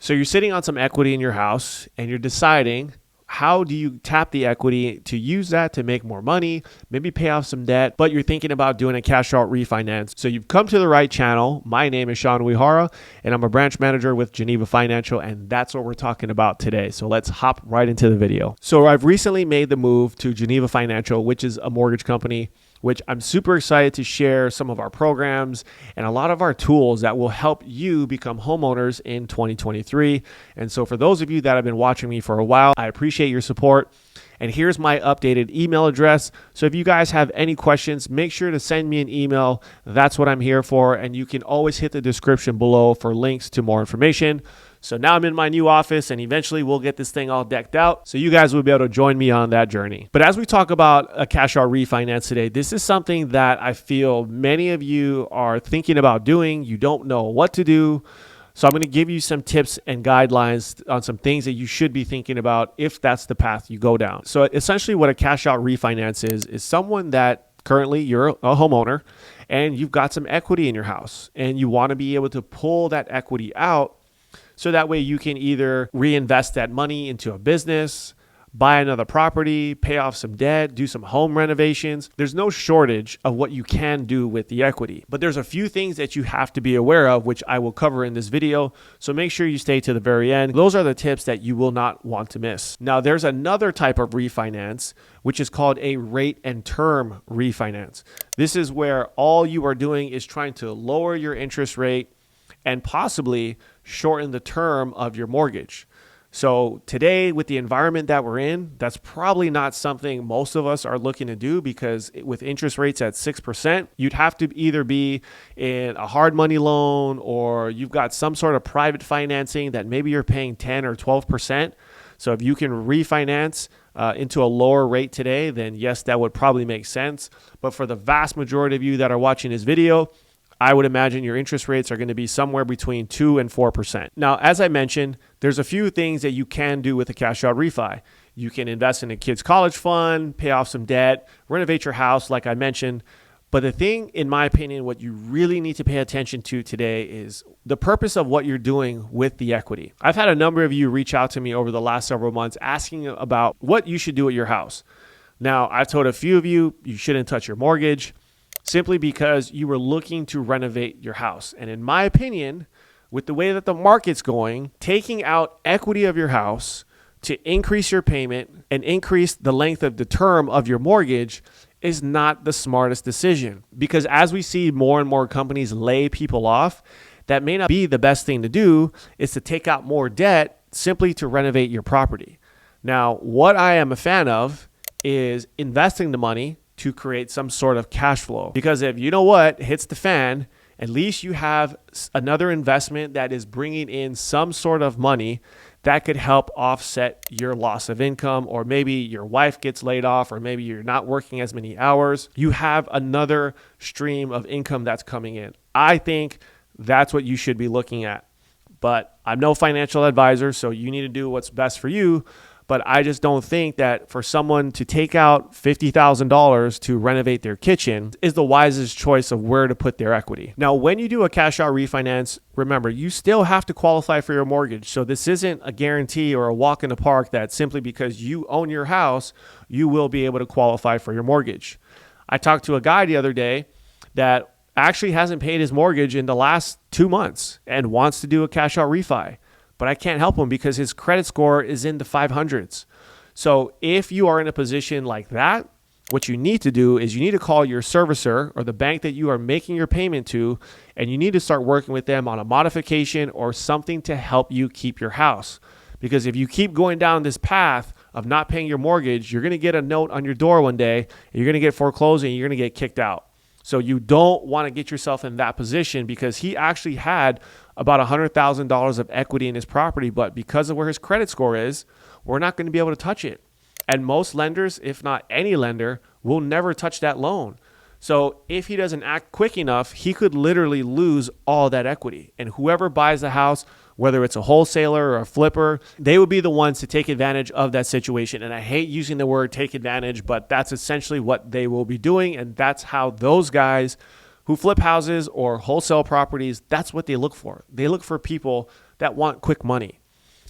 So you're sitting on some equity in your house and you're deciding, how do you tap the equity to use that to make more money, maybe pay off some debt, but you're thinking about doing a cash out refinance. So you've come to the right channel. My name is Seanu Uyehara, and I'm a branch manager with Geneva Financial, and that's what we're talking about today. So let's hop right into the video. So I've recently made the move to Geneva Financial, which is a mortgage company, which I'm super excited to share some of our programs and a lot of our tools that will help you become homeowners in 2023. And so for those of you that have been watching me for a while, I appreciate your support. And here's my updated email address. So if you guys have any questions, make sure to send me an email. That's what I'm here for. And you can always hit the description below for links to more information. So now I'm in my new office, and eventually we'll get this thing all decked out so you guys will be able to join me on that journey. But as we talk about a cash out refinance today, this is something that I feel many of you are thinking about doing. You don't know what to do. So I'm going to give you some tips and guidelines on some things that you should be thinking about if that's the path you go down. So essentially what a cash out refinance is someone that currently you're a homeowner and you've got some equity in your house and you want to be able to pull that equity out so that way you can either reinvest that money into a business, buy another property, pay off some debt, do some home renovations. There's no shortage of what you can do with the equity, but there's a few things that you have to be aware of, which I will cover in this video. So make sure you stay to the very end. Those are the tips that you will not want to miss. Now, there's another type of refinance, which is called a rate and term refinance. This is where all you are doing is trying to lower your interest rate and possibly shorten the term of your mortgage. So today, with the environment that we're in, that's probably not something most of us are looking to do, because with interest rates at 6%, you'd have to either be in a hard money loan or you've got some sort of private financing that maybe you're paying 10 or 12%. So if you can refinance into a lower rate today, then yes, that would probably make sense. But for the vast majority of you that are watching this video, I would imagine your interest rates are going to be somewhere between 2 and 4%. Now, as I mentioned, there's a few things that you can do with a cash out refi. You can invest in a kid's college fund, pay off some debt, renovate your house, like I mentioned. But the thing, in my opinion, what you really need to pay attention to today is the purpose of what you're doing with the equity. I've had a number of you reach out to me over the last several months asking about what you should do at your house. Now, I've told a few of you, you shouldn't touch your mortgage, simply because you were looking to renovate your house. And in my opinion, with the way that the market's going, taking out equity of your house to increase your payment and increase the length of the term of your mortgage is not the smartest decision. Because as we see more and more companies lay people off, that may not be the best thing to do, is to take out more debt simply to renovate your property. Now, what I am a fan of is investing the money to create some sort of cash flow. Because if you know what hits the fan, at least you have another investment that is bringing in some sort of money that could help offset your loss of income, or maybe your wife gets laid off, or maybe you're not working as many hours. You have another stream of income that's coming in. I think that's what you should be looking at. But I'm no financial advisor, so you need to do what's best for you. But I just don't think that for someone to take out $50,000 to renovate their kitchen is the wisest choice of where to put their equity. Now, when you do a cash out refinance, remember, you still have to qualify for your mortgage. So this isn't a guarantee or a walk in the park that simply because you own your house, you will be able to qualify for your mortgage. I talked to a guy the other day that actually hasn't paid his mortgage in the last 2 months and wants to do a cash out refi. But I can't help him because his credit score is in the 500s. So if you are in a position like that, what you need to do is you need to call your servicer or the bank that you are making your payment to, and you need to start working with them on a modification or something to help you keep your house. Because if you keep going down this path of not paying your mortgage, you're going to get a note on your door one day, and you're going to get foreclosed and you're going to get kicked out. So you don't want to get yourself in that position, because he actually had about $100,000 of equity in his property, but because of where his credit score is, we're not going to be able to touch it. And most lenders, if not any lender, will never touch that loan. So if he doesn't act quick enough, he could literally lose all that equity. And whoever buys the house, whether it's a wholesaler or a flipper, they would be the ones to take advantage of that situation. And I hate using the word take advantage, but that's essentially what they will be doing. And that's how those guys who flip houses or wholesale properties, that's what they look for. They look for people that want quick money.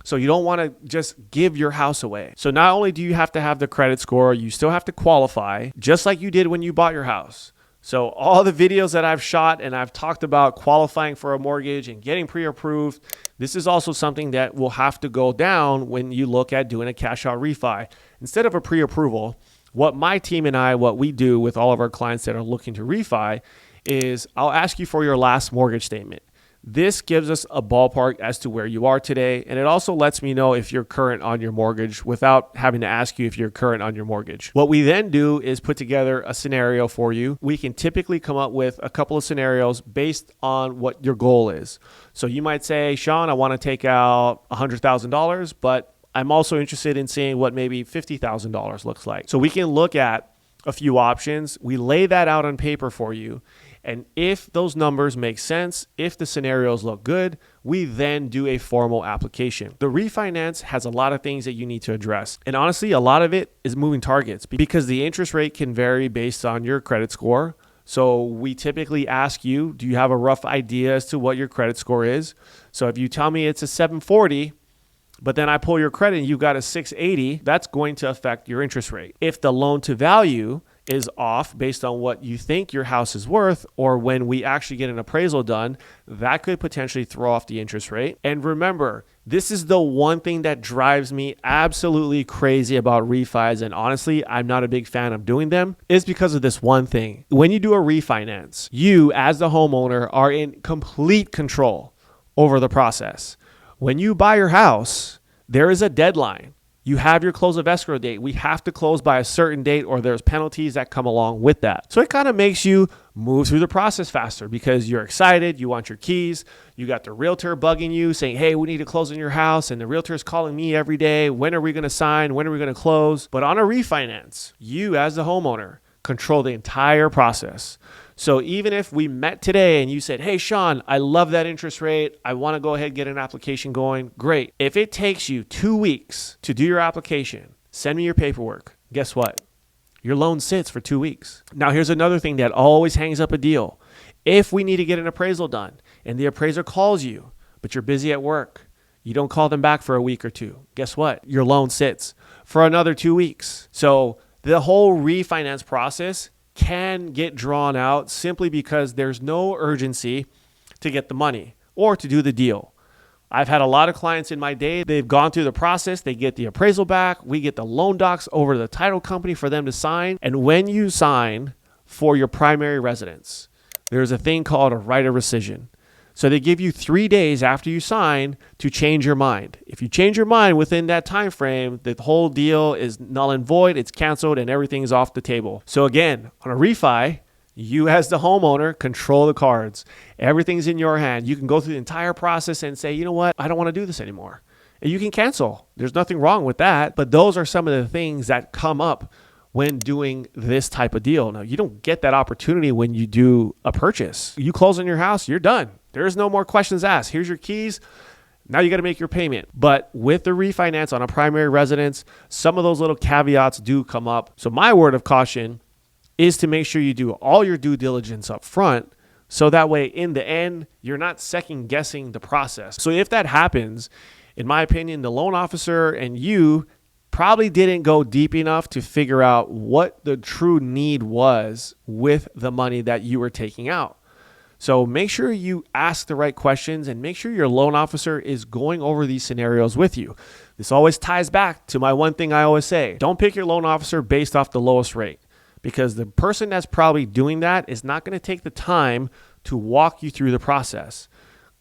So you don't want to just give your house away. So not only do you have to have the credit score, you still have to qualify, just like you did when you bought your house. So all the videos that I've shot and I've talked about qualifying for a mortgage and getting pre-approved, this is also something that will have to go down when you look at doing a cash out refi. Instead of a pre-approval, what my team and I, what we do with all of our clients that are looking to refi is I'll ask you for your last mortgage statement. This gives us a ballpark as to where you are today, and it also lets me know if you're current on your mortgage without having to ask you if you're current on your mortgage. What we then do is put together a scenario for you. We can typically come up with a couple of scenarios based on what your goal is. So you might say, Sean, I want to take out $100,000, but I'm also interested in seeing what maybe $50,000 looks like. So we can look at a few options. We lay that out on paper for you. And if those numbers make sense, if the scenarios look good, we then do a formal application. The refinance has a lot of things that you need to address. And honestly, a lot of it is moving targets because the interest rate can vary based on your credit score. So we typically ask you, do you have a rough idea as to what your credit score is? So if you tell me it's a 740, but then I pull your credit and you've got a 680, that's going to affect your interest rate. If the loan to value is off based on what you think your house is worth, or when we actually get an appraisal done, that could potentially throw off the interest rate. And remember, this is the one thing that drives me absolutely crazy about refis, and honestly, I'm not a big fan of doing them, is because of this one thing. When you do a refinance, you as the homeowner are in complete control over the process. When you buy your house, there is a deadline. You have your close of escrow date. We have to close by a certain date or there's penalties that come along with that. So it kind of makes you move through the process faster because you're excited. You want your keys. You got the realtor bugging you saying, hey, we need to close on your house. And the realtor is calling me every day. When are we going to sign? When are we going to close? But on a refinance, you as the homeowner control the entire process. So even if we met today and you said, hey, Sean, I love that interest rate. I want to go ahead and get an application going. Great. If it takes you 2 weeks to do your application, send me your paperwork. Guess what? Your loan sits for 2 weeks. Now, here's another thing that always hangs up a deal. If we need to get an appraisal done and the appraiser calls you, but you're busy at work, you don't call them back for a week or two. Guess what? Your loan sits for another 2 weeks. So the whole refinance process can get drawn out simply because there's no urgency to get the money or to do the deal. I've had a lot of clients in my day, they've gone through the process, they get the appraisal back, we get the loan docs over to the title company for them to sign. And when you sign for your primary residence, there's a thing called a right of rescission. So they give you 3 days after you sign to change your mind. If you change your mind within that time frame, the whole deal is null and void, it's canceled, and everything's off the table. So again, on a refi, you as the homeowner control the cards. Everything's in your hand. You can go through the entire process and say, you know what, I don't want to do this anymore. And you can cancel. There's nothing wrong with that. But those are some of the things that come up when doing this type of deal. Now, you don't get that opportunity when you do a purchase. You close on your house, you're done. There's no more questions asked. Here's your keys. Now you got to make your payment. But with the refinance on a primary residence, some of those little caveats do come up. So my word of caution is to make sure you do all your due diligence up front. So that way, in the end, you're not second guessing the process. So if that happens, in my opinion, the loan officer and you probably didn't go deep enough to figure out what the true need was with the money that you were taking out. So make sure you ask the right questions and make sure your loan officer is going over these scenarios with you. This always ties back to my one thing I always say. Don't pick your loan officer based off the lowest rate, because the person that's probably doing that is not going to take the time to walk you through the process.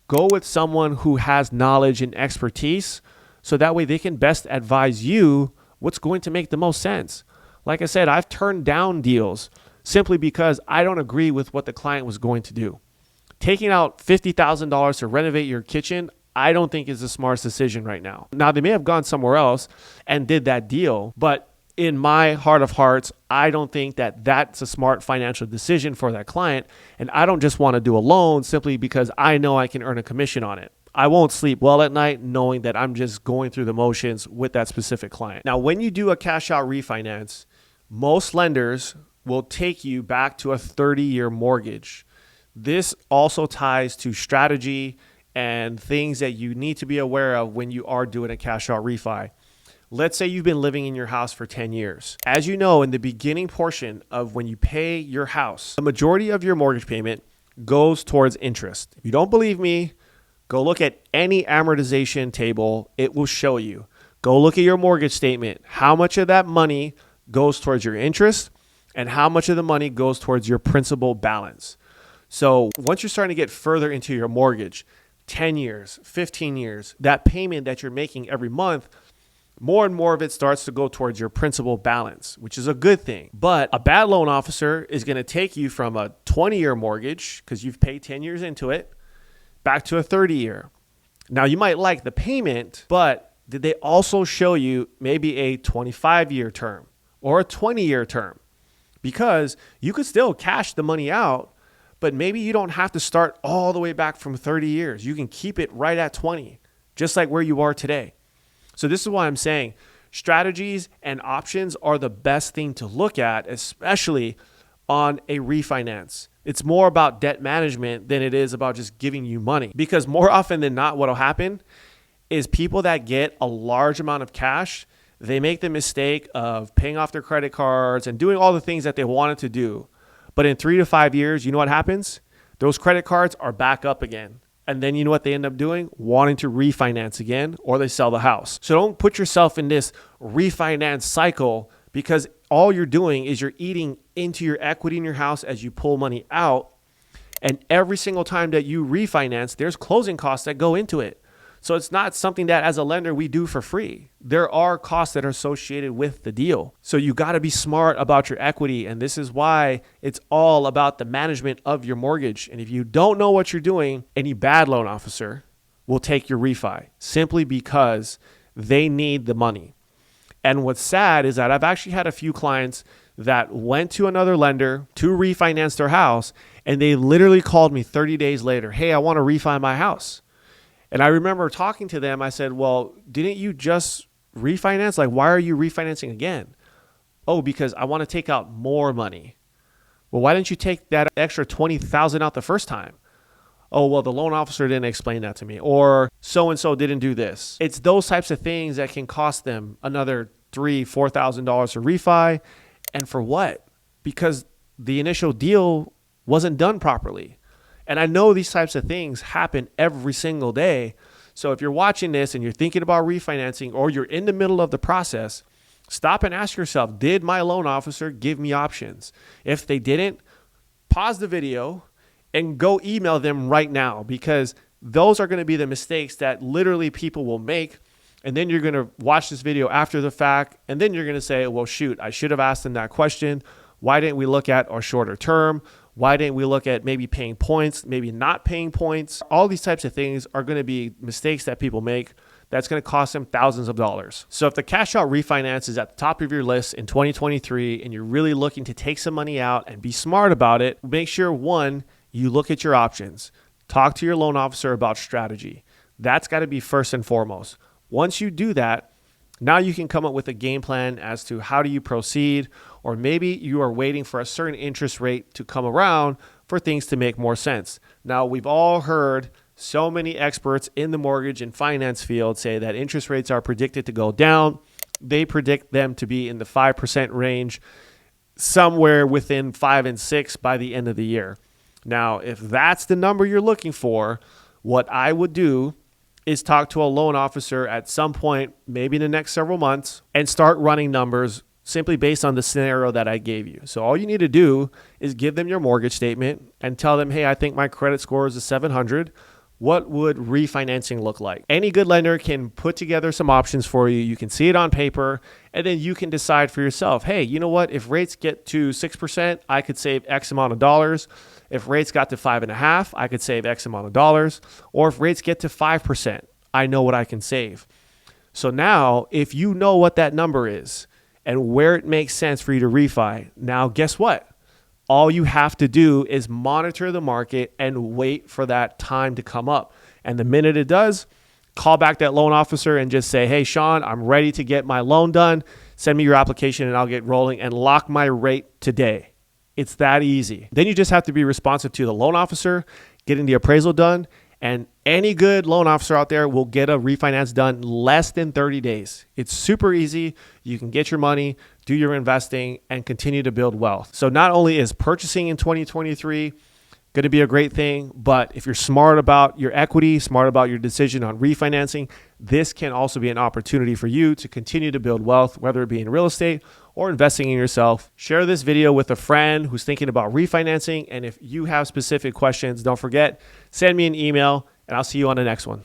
Go with someone who has knowledge and expertise so that way they can best advise you what's going to make the most sense. Like I said, I've turned down deals simply because I don't agree with what the client was going to do. Taking out $50,000 to renovate your kitchen, I don't think is the smartest decision right now. Now, they may have gone somewhere else and did that deal, but in my heart of hearts, I don't think that that's a smart financial decision for that client. And I don't just want to do a loan simply because I know I can earn a commission on it. I won't sleep well at night knowing that I'm just going through the motions with that specific client. Now, when you do a cash out refinance, most lenders will take you back to a 30-year mortgage. This also ties to strategy and things that you need to be aware of when you are doing a cash out refi. Let's say you've been living in your house for 10 years. As you know, in the beginning portion of when you pay your house, the majority of your mortgage payment goes towards interest. If you don't believe me, go look at any amortization table. It will show you. Go look at your mortgage statement. How much of that money goes towards your interest and how much of the money goes towards your principal balance. So once you're starting to get further into your mortgage, 10 years, 15 years, that payment that you're making every month, more and more of it starts to go towards your principal balance, which is a good thing. But a bad loan officer is going to take you from a 20-year mortgage, because you've paid 10 years into it, back to a 30-year. Now, you might like the payment, but did they also show you maybe a 25-year term or a 20-year term? Because you could still cash the money out, but maybe you don't have to start all the way back from 30 years. You can keep it right at 20, just like where you are today. So this is why I'm saying strategies and options are the best thing to look at, especially on a refinance. It's more about debt management than it is about just giving you money. Because more often than not, what will happen is people that get a large amount of cash, they make the mistake of paying off their credit cards and doing all the things that they wanted to do. But in 3 to 5 years, you know what happens? Those credit cards are back up again. And then you know what they end up doing? Wanting to refinance again, or they sell the house. So don't put yourself in this refinance cycle, because all you're doing is you're eating into your equity in your house as you pull money out. And every single time that you refinance, there's closing costs that go into it. So it's not something that as a lender we do for free. There are costs that are associated with the deal. So you got to be smart about your equity. And this is why it's all about the management of your mortgage. And if you don't know what you're doing, any bad loan officer will take your refi simply because they need the money. And what's sad is that I've actually had a few clients that went to another lender to refinance their house, and they literally called me 30 days later, hey, I want to refi my house. And I remember talking to them. I said, well, didn't you just refinance? Like, why are you refinancing again? Oh, because I want to take out more money. Well, why didn't you take that extra $20,000 out the first time? Oh, well, the loan officer didn't explain that to me, or so-and-so didn't do this. It's those types of things that can cost them another $3,000, $4,000 to refi. And for what? Because the initial deal wasn't done properly. And I know these types of things happen every single day. So if you're watching this and you're thinking about refinancing, or you're in the middle of the process, stop and ask yourself, did my loan officer give me options? If they didn't, pause the video and go email them right now, because those are going to be the mistakes that literally people will make. And then you're going to watch this video after the fact, and then you're going to say, well, shoot, I should have asked them that question. Why didn't we look at our shorter term? Why didn't we look at maybe paying points, maybe not paying points? All these types of things are going to be mistakes that people make that's going to cost them thousands of dollars. So if the cash out refinance is at the top of your list in 2023 and you're really looking to take some money out and be smart about it, make sure, one, you look at your options. Talk to your loan officer about strategy. That's got to be first and foremost. Once you do that, now you can come up with a game plan as to how do you proceed, or maybe you are waiting for a certain interest rate to come around for things to make more sense. Now, we've all heard so many experts in the mortgage and finance field say that interest rates are predicted to go down. They predict them to be in the 5% range, somewhere within 5 and 6 by the end of the year. Now, if that's the number you're looking for, what I would do is talk to a loan officer at some point, maybe in the next several months, and start running numbers simply based on the scenario that I gave you. So all you need to do is give them your mortgage statement and tell them, hey, I think my credit score is a 700. What would refinancing look like? Any good lender can put together some options for you. You can see it on paper, and then you can decide for yourself, hey, you know what? If rates get to 6%, I could save X amount of dollars. If rates got to 5.5%, I could save X amount of dollars. Or if rates get to 5%, I know what I can save. So now, if you know what that number is and where it makes sense for you to refi, now guess what? All you have to do is monitor the market and wait for that time to come up. And the minute it does, call back that loan officer and just say, hey, Sean, I'm ready to get my loan done. Send me your application and I'll get rolling and lock my rate today. It's that easy. Then you just have to be responsive to the loan officer, getting the appraisal done, And any good loan officer out there will get a refinance done less than 30 days. It's super easy. You can get your money, do your investing, and continue to build wealth. So not only is purchasing in 2023 going to be a great thing, but if you're smart about your equity, smart about your decision on refinancing, this can also be an opportunity for you to continue to build wealth, whether it be in real estate or investing in yourself. Share this video with a friend who's thinking about refinancing. And if you have specific questions, don't forget, send me an email and I'll see you on the next one.